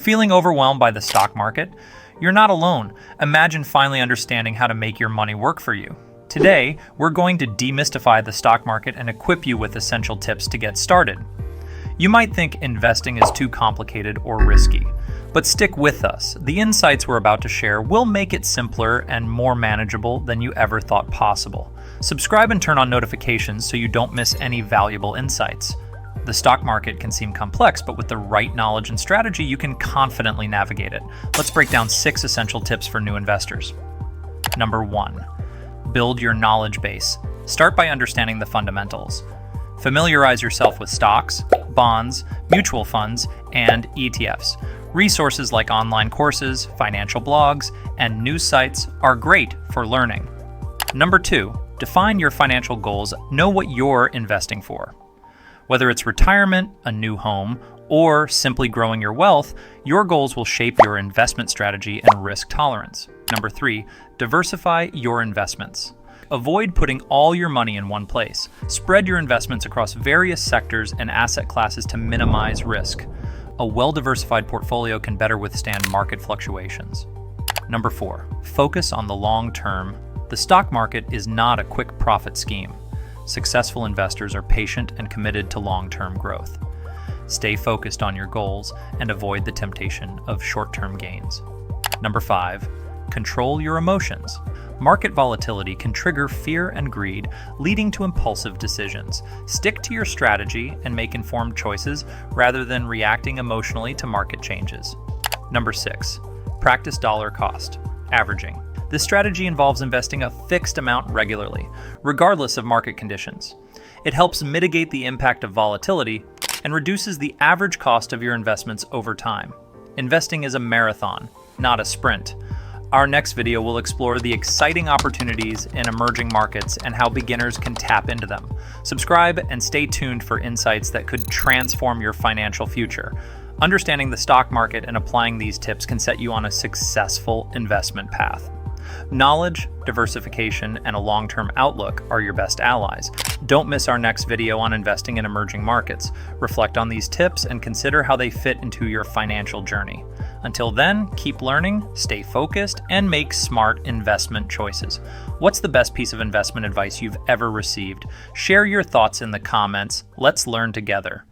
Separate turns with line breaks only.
Feeling overwhelmed by the stock market? You're not alone. Imagine finally understanding how to make your money work for you. Today, we're going to demystify the stock market and equip you with essential tips to get started. You might think investing is too complicated or risky, but stick with us. The insights we're about to share will make it simpler and more manageable than you ever thought possible. Subscribe and turn on notifications so you don't miss any valuable insights. The stock market can seem complex, but with the right knowledge and strategy, you can confidently navigate it. Let's break down 6 essential tips for new investors. Number 1, build your knowledge base. Start by understanding the fundamentals. Familiarize yourself with stocks, bonds, mutual funds, and ETFs. Resources like online courses, financial blogs, and news sites are great for learning. Number 2, define your financial goals. Know what you're investing for. Whether it's retirement, a new home, or simply growing your wealth, your goals will shape your investment strategy and risk tolerance. Number 3, diversify your investments. Avoid putting all your money in one place. Spread your investments across various sectors and asset classes to minimize risk. A well-diversified portfolio can better withstand market fluctuations. Number 4, focus on the long term. The stock market is not a quick profit scheme. Successful investors are patient and committed to long-term growth. Stay focused on your goals and avoid the temptation of short-term gains. Number 5, control your emotions. Market volatility can trigger fear and greed, leading to impulsive decisions. Stick to your strategy and make informed choices rather than reacting emotionally to market changes. Number 6, practice dollar cost averaging. This strategy involves investing a fixed amount regularly, regardless of market conditions. It helps mitigate the impact of volatility and reduces the average cost of your investments over time. Investing is a marathon, not a sprint. Our next video will explore the exciting opportunities in emerging markets and how beginners can tap into them. Subscribe and stay tuned for insights that could transform your financial future. Understanding the stock market and applying these tips can set you on a successful investment path. Knowledge, diversification, and a long-term outlook are your best allies. Don't miss our next video on investing in emerging markets. Reflect on these tips and consider how they fit into your financial journey. Until then, keep learning, stay focused, and make smart investment choices. What's the best piece of investment advice you've ever received? Share your thoughts in the comments. Let's learn together.